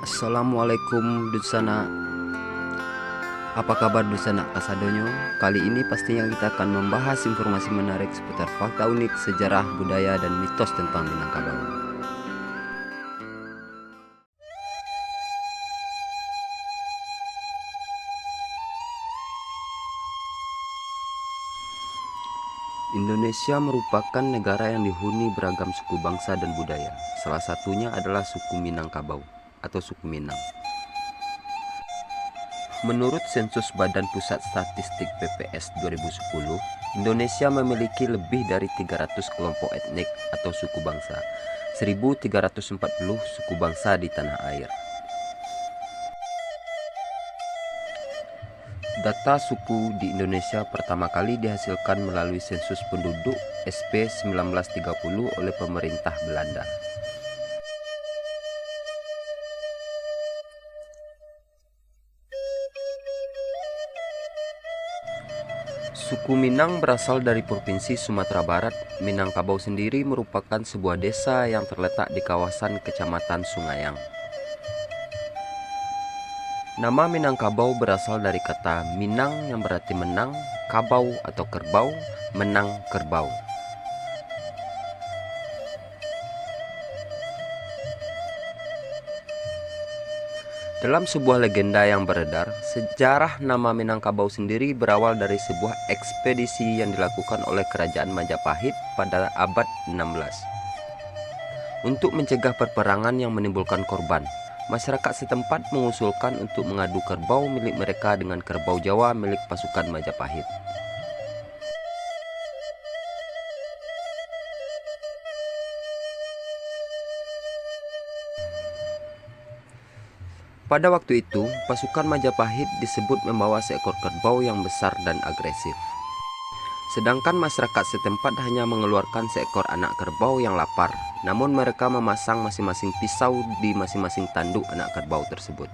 Assalamualaikum Dusana. Apa kabar Dusana Kasadonyo? Kali ini pastinya kita akan membahas informasi menarik seputar fakta unik, sejarah, budaya, dan mitos tentang Minangkabau. Indonesia merupakan negara yang dihuni beragam suku bangsa dan budaya. Salah satunya adalah suku Minangkabau atau suku Minang. Menurut sensus Badan Pusat Statistik BPS 2010, Indonesia memiliki lebih dari 300 kelompok etnik atau suku bangsa, 1.340 suku bangsa di tanah air. Data suku di Indonesia pertama kali dihasilkan melalui sensus penduduk SP 1930 oleh pemerintah Belanda. Suku Minang berasal dari Provinsi Sumatera Barat. Minangkabau sendiri merupakan sebuah desa yang terletak di kawasan Kecamatan Sungayang. Nama Minangkabau berasal dari kata Minang yang berarti menang, kabau atau kerbau, menang kerbau. Dalam sebuah legenda yang beredar, sejarah nama Minangkabau sendiri berawal dari sebuah ekspedisi yang dilakukan oleh Kerajaan Majapahit pada abad 16. Untuk mencegah perperangan yang menimbulkan korban, masyarakat setempat mengusulkan untuk mengadu kerbau milik mereka dengan kerbau Jawa milik pasukan Majapahit. Pada waktu itu, pasukan Majapahit disebut membawa seekor kerbau yang besar dan agresif. Sedangkan masyarakat setempat hanya mengeluarkan seekor anak kerbau yang lapar, namun mereka memasang masing-masing pisau di masing-masing tanduk anak kerbau tersebut.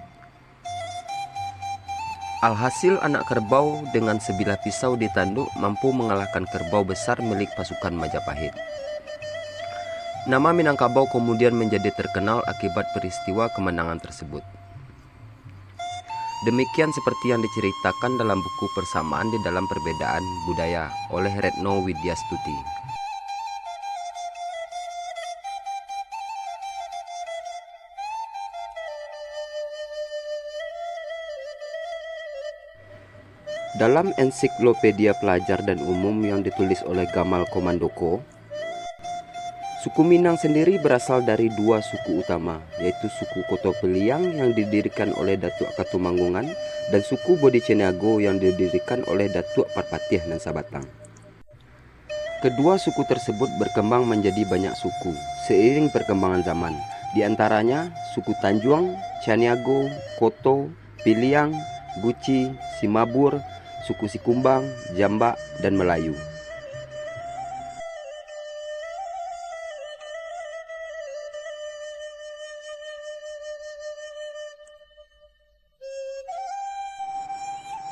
Alhasil anak kerbau dengan sebilah pisau di tanduk mampu mengalahkan kerbau besar milik pasukan Majapahit. Nama Minangkabau kemudian menjadi terkenal akibat peristiwa kemenangan tersebut. Demikian seperti yang diceritakan dalam buku Persamaan di dalam Perbedaan Budaya oleh Retno Widyastuti. Dalam ensiklopedia pelajar dan umum yang ditulis oleh Gamal Komandoko, suku Minang sendiri berasal dari dua suku utama, yaitu suku Koto Peliang yang didirikan oleh Datuk Katumanggungan dan suku Bodiceniago yang didirikan oleh Datuk Parpatih dan Sabatang. Kedua suku tersebut berkembang menjadi banyak suku seiring perkembangan zaman, di antaranya suku Tanjuang, Caniago, Koto, Piliang, Guci, Simabur, suku Sikumbang, Jambak, dan Melayu.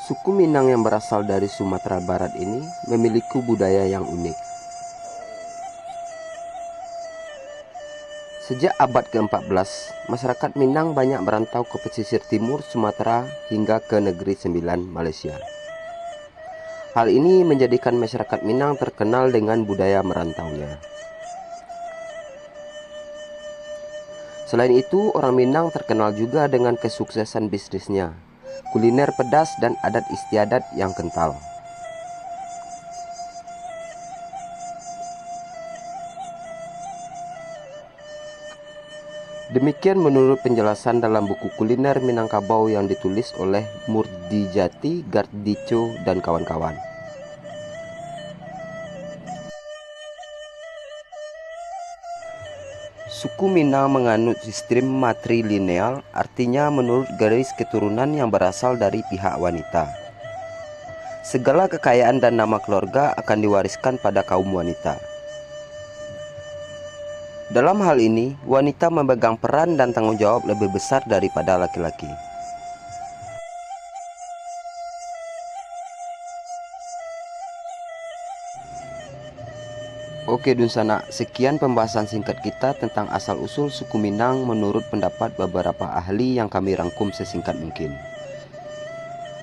Suku Minang yang berasal dari Sumatera Barat ini memiliki budaya yang unik. Sejak abad ke-14, masyarakat Minang banyak merantau ke pesisir timur Sumatera hingga ke Negeri Sembilan, Malaysia. Hal ini menjadikan masyarakat Minang terkenal dengan budaya merantaunya. Selain itu, orang Minang terkenal juga dengan kesuksesan bisnisnya, kuliner pedas, dan adat istiadat yang kental. Demikian menurut penjelasan dalam buku kuliner Minangkabau yang ditulis oleh Murdijati Gardico dan kawan-kawan. Suku Minang menganut sistem matrilineal, artinya menurut garis keturunan yang berasal dari pihak wanita. Segala kekayaan dan nama keluarga akan diwariskan pada kaum wanita. Dalam hal ini, wanita memegang peran dan tanggung jawab lebih besar daripada laki-laki. Oke Dunsana, sekian pembahasan singkat kita tentang asal-usul suku Minang menurut pendapat beberapa ahli yang kami rangkum sesingkat mungkin.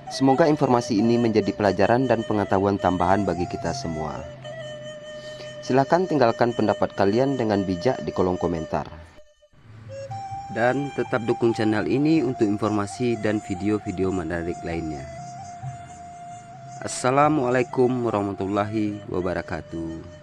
Semoga informasi ini menjadi pelajaran dan pengetahuan tambahan bagi kita semua. Silahkan tinggalkan pendapat kalian dengan bijak di kolom komentar. Dan tetap dukung channel ini untuk informasi dan video-video menarik lainnya. Assalamualaikum warahmatullahi wabarakatuh.